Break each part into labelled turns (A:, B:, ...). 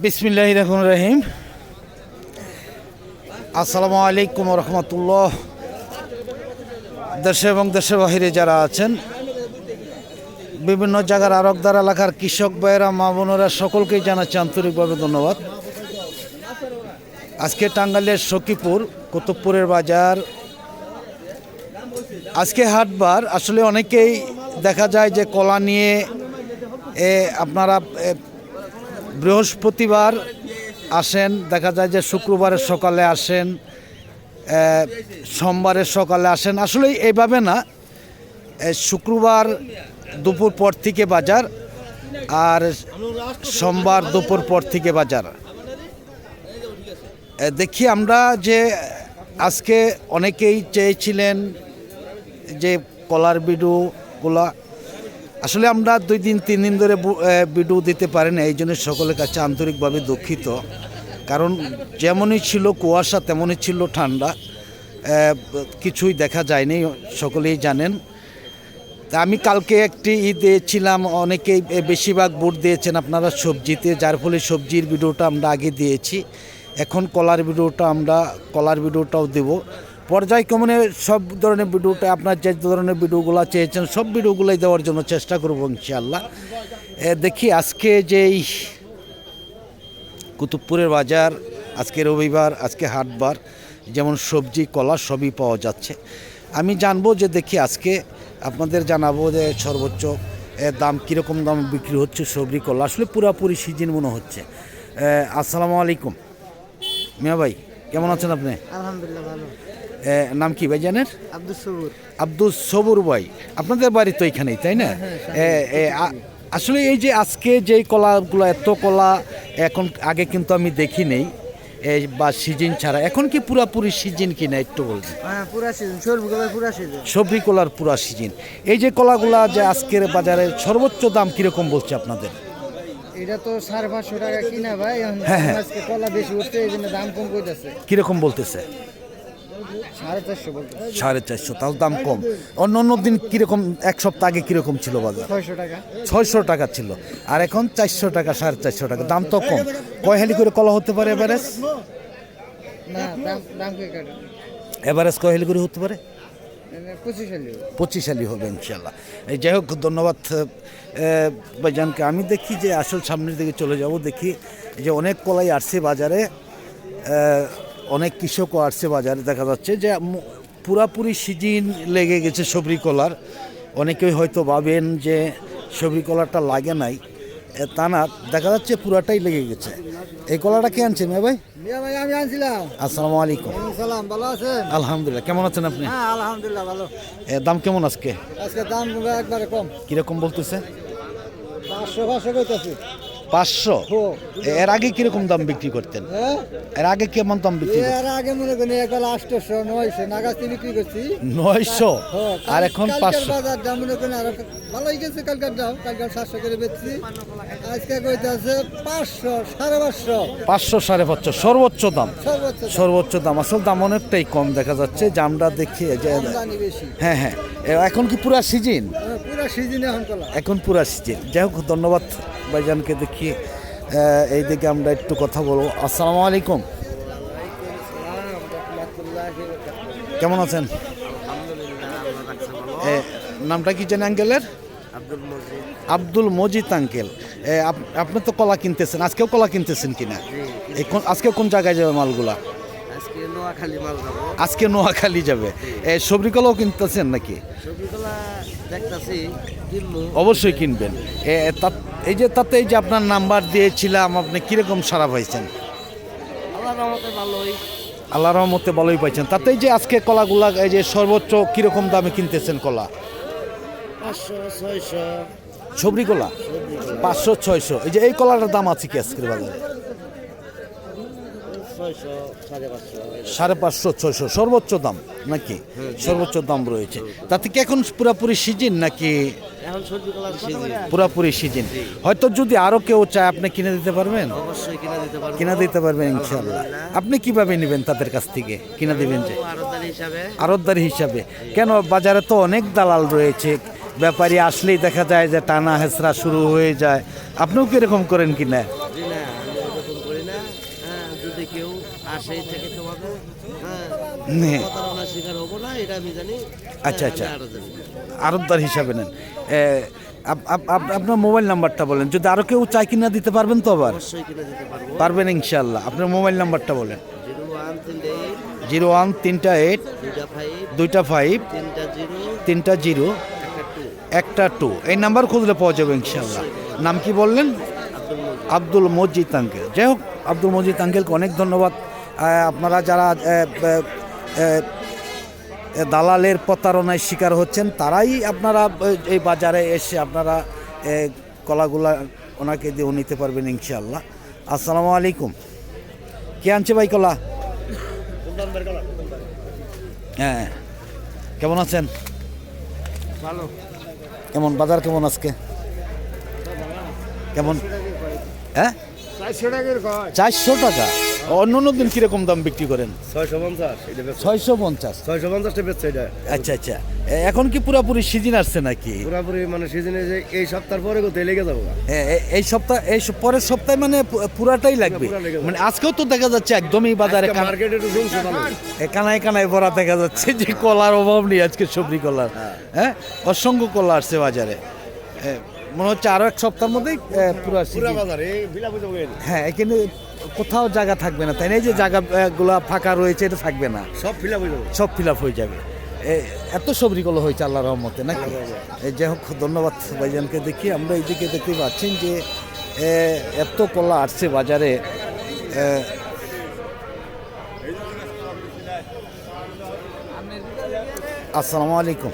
A: বিসমিল্লাহির রহমানির রহিম। আসসালামু আলাইকুম রহমতুল্লাহ। দেশে এবং দেশের বাহিরে যারা আছেন, বিভিন্ন জায়গার আরকদার এলাকার কৃষক ভাইয়েরা, মা বোনেরা, সকলকেই জানাচ্ছি আন্তরিকভাবে ধন্যবাদ। আজকে টাঙ্গাইলের সখীপুর কুতুবপুরের বাজার, আজকে হাটবার। আসলে অনেকেই দেখা যায় যে কলা নিয়ে আপনারা বৃহস্পতিবার আসেন, দেখা যায় যে শুক্রবারের সকালে আসেন, সোমবারের সকালে আসেন। আসলে এইভাবে না, শুক্রবার দুপুর পর থেকে বাজার আর সোমবার দুপুর পর থেকে বাজার। দেখি আমরা যে আজকে অনেকেই চেয়েছিলেন যে কলার ভিডিওগুলা, আসলে আমরা 2-3 দিন ধরে ভিডিও দিতে পারি না, এই জন্য সকলের কাছে আন্তরিকভাবে দুঃখিত। কারণ যেমনই ছিল কুয়াশা, তেমনই ছিল ঠান্ডা, কিছুই দেখা যায়নি, সকলেই জানেন। তা আমি কালকে একটি দিয়েছিলাম, অনেকেই বেশিরভাগ ভোট দিয়েছেন আপনারা সবজিতে, যার ফলে সবজির ভিডিওটা আমরা আগে দিয়েছি। এখন কলার ভিডিওটাও দেব পর্যায়ক্রমে। সব ধরনের ভিডিওটা, আপনার যে ধরনের ভিডিওগুলো চেয়েছেন সব ভিডিওগুলোই দেওয়ার জন্য চেষ্টা করব ইনশাআল্লাহ। দেখি আজকে যেই কুতুবপুরের বাজার, আজকে রবিবার, আজকে হাটবার, যেমন সবজি কলা সবই পাওয়া যাচ্ছে। আমি জানবো যে দেখি আজকে আপনাদের জানাবো যে সর্বোচ্চ দাম কীরকম দাম বিক্রি হচ্ছে সবজি কলা। আসলে পুরাপুরি সিজন মনে হচ্ছে। আসসালামু আলাইকুম মিয়া ভাই, কেমন আছেন আপনি?
B: আলহামদুলিল্লাহ ভালো।
A: নাম কি ভাই জানেন? আব্দুল সবুর ভাই। আপনাদের বাড়ি তো এখানেই, তাই না? আসলে এই যে আজকে যেই কলাগুলো, এত কলা এখন আগে কিন্তু আমি দেখি নেই, বা সিজন ছাড়া। এখন কি পুরাপুরি সিজন কিনা একটু বলবেন?
B: হ্যাঁ, পুরা সিজন, পুরা সিজন,
A: সবজি কলার পুরা সিজন। এই যে কলাগুলা যে আজকের বাজারে সর্বোচ্চ দাম কিরকম বলছে আপনাদের?
B: এটা তো 550 টাকা কিনা ভাই।
A: হ্যাঁ।
B: আজকে কলা বেশি উঠছে, এই জন্য দাম কম কইতাছে।
A: কিরকম বলতেছে?
B: 450 বলতে।
A: 450, তাহলে দাম কম। অন্য দিন কিরকম, এক সপ্তাহ আগে কিরকম ছিল বাজার?
B: 600 টাকা।
A: 600 টাকা ছিল, আর এখন 400 টাকা, 450 টাকা। দাম তো কম। কয় হালি করে কলা হতে পারে এভারেজ?
B: না, দাম কি কাটে?
A: এভারেজ কয় হালি করে হতে পারে?
B: 25
A: হালি হবে ইনশাল্লাহ। এই যাই হোক, ধন্যবাদ ভাইজানকে। আমি দেখি যে আসল সামনের দিকে চলে যাব, দেখি যে অনেক কলাই আসছে বাজারে, অনেক কৃষকও আসছে বাজারে। দেখা যাচ্ছে যে পুরাপুরি সিজন লেগে গেছে সবজি কলার। অনেকেই হয়তো ভাবেন যে সবজি কলারটা লাগে নাই, তা না, দেখা যাচ্ছে পুরাটাই লেগে গেছে। এই কলাটা কে আনছেন মিয়া ভাই?
B: ভাই আমি আনছিলাম।
A: আসসালামু আলাইকুম।
B: সালাম, ভালো আছেন?
A: আলহামদুলিল্লাহ, কেমন আছেন আপনি?
B: হ্যাঁ আলহামদুলিল্লাহ ভালো।
A: দাম কেমন আজকে?
B: আজকে দাম একবারে কম।
A: কিরকম বলতেছে?
B: 500 কইতাছে।
A: 500? এর আগে কিরকম দাম বিক্রি করতেন? এর আগে কেমন দাম বিক্রি করতেন?
B: এর আগে মনে করেন একবার 800 900 নাগাছি বিক্রি করছি।
A: 900 আর এখন 500।
B: বাজার দাম মনে করেন আর ভালোই গেছে। কালকার দাম 700 করে বেচছি। আজকে কইতাছে 500 550।
A: 500 550 সর্বোচ্চ দাম। সর্বোচ্চ দাম। আসল দাম অনেকটাই কম দেখা যাচ্ছে, যে আমরা দেখি যে হ্যাঁ হ্যাঁ। এখন কি পুরা সিজন?
B: পুরা সিজন
A: এখন পুরা সিজন। যাই হোক, ধন্যবাদ ভাইজানকে। দেখি এই দিকে আমরা একটু কথা বলবো। আসসালামু আলাইকুম, কেমন আছেন? নামটা কি জানেন আঙ্কেলের? আব্দুল মজিদ আঙ্কেল। আপনি তো কলা কিনতেছেন, আজকেও কলা কিনতেছেন কিনা? আজকে কোন জায়গায় যাবে মালগুলা? আজকে নোয়াখালী যাবে। সবজি কলাও কিনতেছেন নাকি? অবশ্যই কিনবেন। এই যে তাতে এই যে আপনার নাম্বার দিয়েছিলাম, আপনি কিরকম সারা পাইছেন? আল্লাহর রহমতে ভালোই পাইছেন। তাতে যে আজকে কলাগুলা এই যে সর্বোচ্চ কিরকম দামে কিনতেছেন কলা?
B: 500 600।
A: সবজি কলা 500 600। এই যে এই কলাটার দাম আছে কি আজকের বাজারে? 550 600 সর্বোচ্চ দাম নাকি? সর্বোচ্চ দাম রয়েছে। তাতে কি এখন পুরাপুরি সিজন নাকি? পুরাপুরি সিজন। হয়তো যদি আরো কেউ চায় আপনি কিনে দিতে পারবেন?
B: অবশ্যই
A: কিনে দিতে পারবেন ইনশাআল্লাহ। আপনি কিভাবে নেবেন তাদের কাছ থেকে? কিনে দিবেন যে আড়তদারি হিসাবে। কেন বাজারে তো অনেক দালাল রয়েছে, ব্যাপারী আসলেই দেখা যায় যে টানা হেঁচড়া শুরু হয়ে যায়, আপনিও কি এরকম করেন কি না?
C: জি না, আমি এরকম করি না। হ্যাঁ, যদি কেউ আসে থেকে তোমাকে
A: নে।
C: প্রতারণার শিকার হবো না, এটা আমি জানি।
A: আচ্ছা, আচ্ছা।
C: আমি আরো জানি।
A: আড়তদার হিসাবে নেন। আপনার মোবাইল নাম্বারটা বলেন, যদি আরও কেউ চাই কিনা দিতে পারবেন তো আবার?
C: অবশ্যই কিনে দিতে পারবো।
A: পারবেন ইনশাল্লাহ। আপনার মোবাইল নাম্বারটা বলেন।
C: 0138
A: 0138 25 30 12। এই নাম্বার খুঁজলে পাওয়া যাবে ইনশাল্লাহ। নাম কি বললেন? আব্দুল মজিদ আঙ্কেল। যাই হোক, আব্দুল মজিদ আঙ্কেলকে অনেক ধন্যবাদ। আপনারা যারা দালালের প্রতারণায় শিকার হচ্ছেন, তারাই আপনারা এই বাজারে এসে আপনারা কলাগুলা ওনাকে দিয়েও নিতে পারবেন ইনশাআল্লাহ। আসসালামু আলাইকুম। কে আনছে ভাই কলা? হ্যাঁ, কেমন আছেন?
C: ভালো।
A: কেমন বাজার কেমন আজকে? কেমন? হ্যাঁ, 400 টাকা। অন্য অন্য দিন কিরকম দাম বিক্রি করেন?
C: 650 এটা
A: 650।
C: 650 টা বেচছে এটা।
A: আচ্ছা আচ্ছা, এখন কি পুরাপুরি সিজন আসছে নাকি?
C: পুরোপুরি মানে সিজনে যে এই সপ্তাহ পরে কোথায় লেগে যাবো।
A: এই সপ্তাহ, পরের সপ্তাহে মানে পুরাটাই লাগবে।
C: পুরা লেগে যাবে।
A: মানে আজকেও তো দেখা যাচ্ছে একদমই বাজারে
C: মার্কেটে একটু জমছে ভালো।
A: কানায় কানায় ভরা দেখা যাচ্ছে যে কলার অভাব নেই আজকে, সবজি কলার। হ্যাঁ, অসংখ্য কলা আসছে বাজারে। মনে হচ্ছে আরো এক সপ্তাহের মধ্যেই পুরা
C: পুরা
A: season।
C: বাজারে এই বিলাপ হয়ে যাবে।
A: হ্যাঁ, এখানে কোথাও জায়গা থাকবে না, তাই না? এই যে জায়গাগুলো ফাঁকা রয়েছে, এটা থাকবে না,
C: সব ফিলাপ হয়ে যাবে।
A: সব ফিল আপ হয়ে যাবে। এত সবরিগুলো হয়েছে আল্লাহর রহমতে নাকি? এই যাই হোক, ধন্যবাদ ভাইজানকে। দেখি আমরা এইদিকে দেখতে পাচ্ছেন যে এত কলা আসছে বাজারে। আসসালামু আলাইকুম।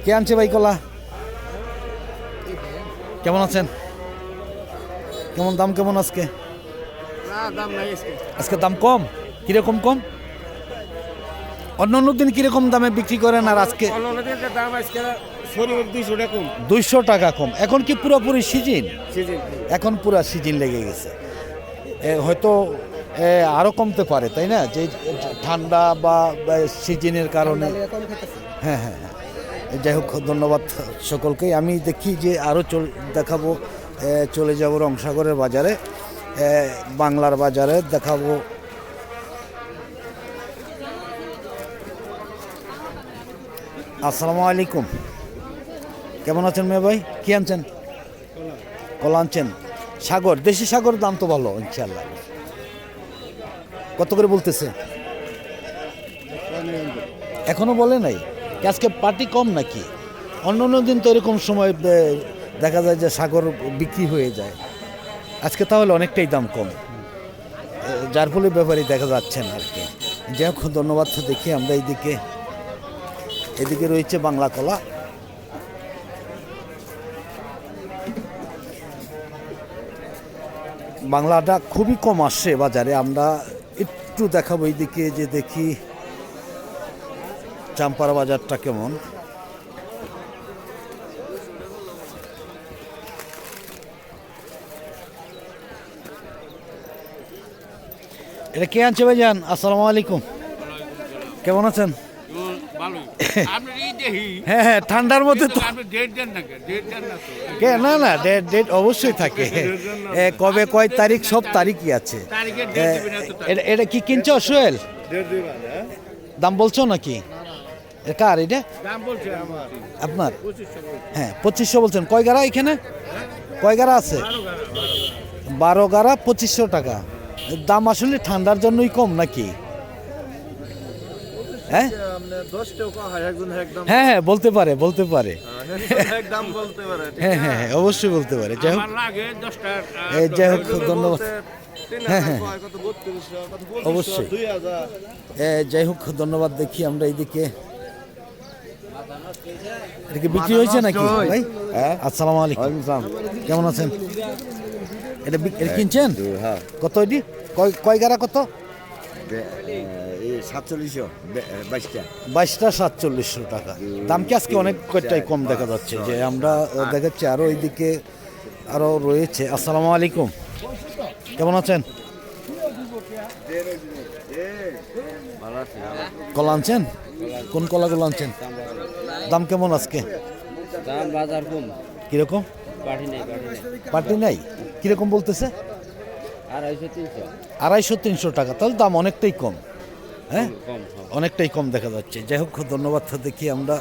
A: কে আনছে ভাই কলা? কেমন আছেন? কেমন দাম কেমন আজকে? আজকে দাম কম। কিরকম কম? অন্য অন্য দিন কিরকম দামে বিক্রি করেন আর আজকে? 200 টাকা কম। এখন কি পুরোপুরি সিজন? এখন পুরো সিজন লেগে গেছে। হয়তো আরো কমতে পারে, তাই না? যে ঠান্ডা বা সিজনের কারণে। হ্যাঁ হ্যাঁ হ্যাঁ, যাই হোক, ধন্যবাদ সকলকেই। আমি দেখি যে আরও দেখাবো, চলে যাব রংসাগরের বাজারে, বাংলার বাজারে দেখাবো। আসসালামু আলাইকুম। কেমন আছেন মেয়ে ভাই? কি আনছেন? কলা আনছেন। সাগর, দেশি সাগর দাম তো ভালো ইনশাল্লাহ। কত করে বলতেছে? এখনো বলে নাই। আজকে পার্টি কম নাকি? অন্য অন্য দিন তো এরকম সময় দেখা যায় যে সাগর বিক্রি হয়ে যায়। আজকে তাহলে অনেকটাই দাম কম, যার ফলে ব্যাপারে দেখা যাচ্ছে না আর কি। যাই হোক, ধন্যবাদ। দেখি আমরা এদিকে রয়েছে বাংলা কলা। বাংলাটা খুবই কম আসছে বাজারে। আমরা একটু দেখাবো এইদিকে, যে দেখি চাম্পার বাজারটা কেমন। এটা কে আনছে ভাইজান? আসসালামু আলাইকুম। কেমন আছেন? হ্যাঁ হ্যাঁ, ঠান্ডার মধ্যে তো না না, ডেট অবশ্যই থাকে। কবে কয় তারিখ, সব তারিখই আছে। এটা কি কিনছো সোহেল? দাম বলছো নাকি? কার এটা? আপনার? হ্যাঁ, 2500 বলছেন। কয় গাড়া এখানে? কয় গাড়া আছে? 12 গাড়া 2500 টাকা। দাম আসলে ঠান্ডার জন্যই কম নাকি? হ্যাঁ হ্যাঁ হ্যাঁ, বলতে পারে। হ্যাঁ হ্যাঁ, অবশ্যই বলতে পারে। যাই হোক, যাই হোক, ধন্যবাদ। হ্যাঁ হ্যাঁ, অবশ্যই। যাই হোক, ধন্যবাদ। দেখি আমরা এইদিকে, এটা কি বিক্রি হয়েছে নাকি ভাই? আসসালামু আলাইকুম। কেমন আছেন? এটা কিনছেন? কত এটি? কয় গাড়া কত? 22টা 4700 টাকা। দাম কি আজকে অনেক কয়টাই কম দেখা যাচ্ছে, যে আমরা দেখাচ্ছি আরো এইদিকে আরো রয়েছে। আসসালামু আলাইকুম। কেমন আছেন? কলা আনছেন? কোন কলাগুলো আনছেন? দাম কেমন আজকে?
C: দাম বাজার কম,
A: কীরকম?
C: পাঠি নেই।
A: পার্টি নাই, কীরকম বলতেছে? 250-300 টাকা, তাহলে দাম অনেকটাই কম। হ্যাঁ, অনেকটাই কম দেখা যাচ্ছে। যাই হোক, ধন্যবাদ। দেখি আমরা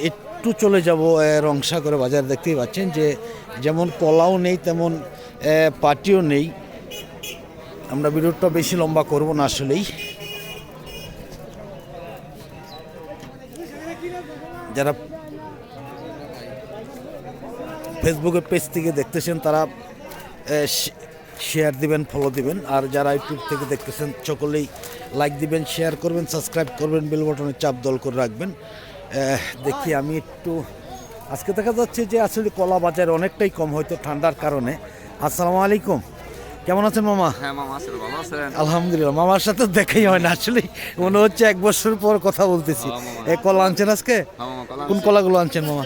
A: একটু চলে যাব রংসাগরে বাজার। দেখতেই পাচ্ছেন যে যেমন কলাও নেই তেমন পাটিও নেই। আমরা ভিডিওটা বেশি লম্বা করব না আসলেই। যারা ফেসবুকের পেজ থেকে দেখতেছেন তারা শেয়ার দিবেন, ফলো দিবেন। আর যারা ইউটিউব থেকে দেখতেছেন সকলেই লাইক দিবেন, শেয়ার করবেন, সাবস্ক্রাইব করবেন, বেল বাটনে চাপ দল করে রাখবেন। দেখি আমি একটু, আজকে দেখা যাচ্ছে যে আসলে কলা বাজার অনেকটাই কম, হয়তো ঠান্ডার কারণে। আসসালামু আলাইকুম, কেমন আছেন মামা?
D: হ্যাঁ মামা আছেন, ভালো আছেন?
A: আলহামদুলিল্লাহ। মামার সাথে দেখাই হয় না আসলে, মনে হচ্ছে 1 বছর পর কথা বলতেছি। এই কলা আনছেন আজকে? কোন কলাগুলো আনছেন মামা?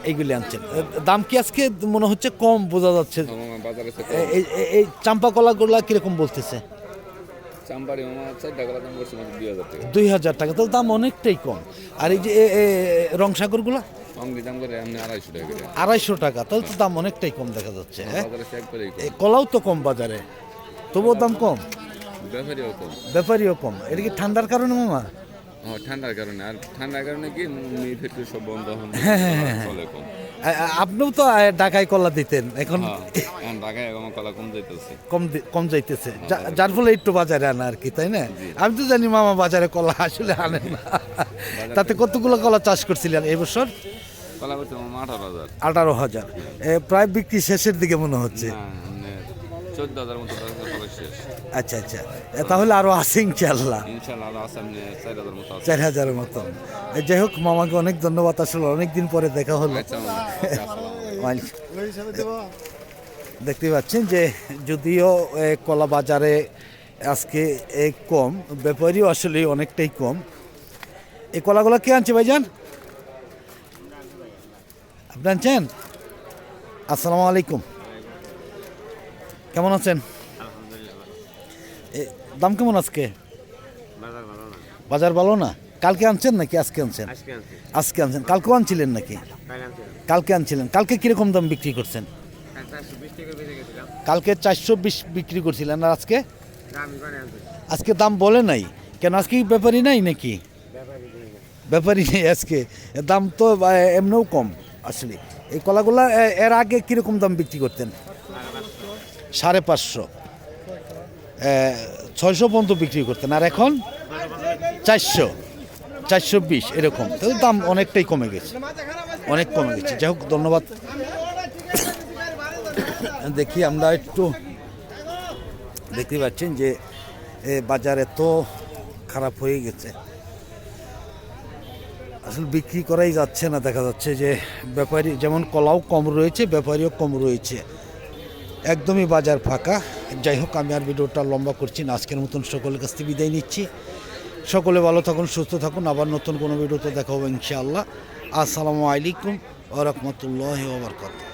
A: এইগুলি আনছেন। দাম কি আজকে মনে হচ্ছে কম বোঝা যাচ্ছে? এই চাম্পা কলাগুলা কিরকম বলতেছে?
D: চাম্পারি মামা 4টা কলা দাম করছে
A: 2000 টাকা, তো দাম অনেকটাই কম। আর এই যে রংসাগরগুলা
D: অঙ্গি দাম করে আপনি 250 টাকা করে।
A: 250 টাকা, তাহলে তো দাম অনেকটাই কম দেখা যাচ্ছে। হ্যাঁ,
D: বাজারে সে একবারেই কম।
A: এই কলাও তো কম বাজারে, তবুও দাম কম,
D: ব্যাপারীও কম।
A: ব্যাপারীও কম। এটা কি ঠান্ডার কারণে মামা?
D: ঠান্ডার কারণে। আর ঠান্ডার কারণে কি মেয়ে ফ্যাক্টরি সব বন্ধ হন, চলে কম।
A: আপনিও তো ঢাকায় কলা দিতেন, এখন
D: এখন ঢাকায় আমার কলা কম যাইতেছে।
A: কম যাইতেছে, যার ফলে একটু বাজারে আনা আর কি, তাই না? আমি তো জানি মামা বাজারে কলা আসলে আনেন না। তাতে কতগুলো কলা চাষ করছিলেন এই বছর?
D: কলা করছে মামা 18,000।
A: 18,000, প্রায় বিক্রি শেষের দিকে মনে হচ্ছে।
D: 14,000 মতো কলা শেষ।
A: আচ্ছা আচ্ছা, তাহলে আরো আছে ইনশাল্লাহ।
D: ইনশাআল্লাহ আরো আছে, 4,000 মতো আছে।
A: 4,000-এর মতো। যাই হোক, মামাকে অনেক ধন্যবাদ, আসলে অনেকদিন পরে দেখা হলো।
D: আচ্ছা মামা,
A: দেখতে পাচ্ছেন যে যদিও কলা বাজারে আজকে কম, ব্যাপারীও আসলে অনেকটাই কম। এই কলাগুলো কে আনছে ভাইজান? আপনি আনছেন? আসসালামু আলাইকুম, কেমন আছেন? দাম কেমন আজকে? বাজার ভালো না। কালকে আনছেন নাকি আজকে আনছেন? আজকে আনছেন। কালকেও আনছিলেন নাকি? কালকে আনছিলেন। কালকে কিরকম দাম বিক্রি করছেন? কালকে 420 বিক্রি করছিলেন। আর আজকে? আজকে দাম বলে নাই কেন? আজকে কি ব্যাপারী নাই নাকি? ব্যাপারী নেই আজকে, দাম তো এমনিও কম আসলে। এই কলাগুলা এর আগে কিরকম দাম বিক্রি করতেন? 550, 600 পর্যন্ত বিক্রি করতেন। আর এখন 400, 420 এরকম। তাহলে দাম অনেকটাই কমে গেছে, অনেক কমে গেছে। যাই হোক, ধন্যবাদ। দেখি আমরা একটু, দেখতে পাচ্ছেন যে বাজার এত খারাপ হয়ে গেছে, আসলে বিক্রি করাই যাচ্ছে না। দেখা যাচ্ছে যে ব্যাপারী যেমন কলাও কম রয়েছে, ব্যাপারীও কম রয়েছে, একদমই বাজার ফাঁকা। যাই হোক, আমি আর ভিডিওটা লম্বা করছি না। আজকের মতন সকলের কাছ থেকে বিদায় নিচ্ছি। সকলে ভালো থাকুন, সুস্থ থাকুন। আবার নতুন কোনো ভিডিওতে দেখা হবে ইনশাআল্লাহ। আসসালামু আলাইকুম ওয়া রাহমাতুল্লাহি ওয়া বারাকাতুহু।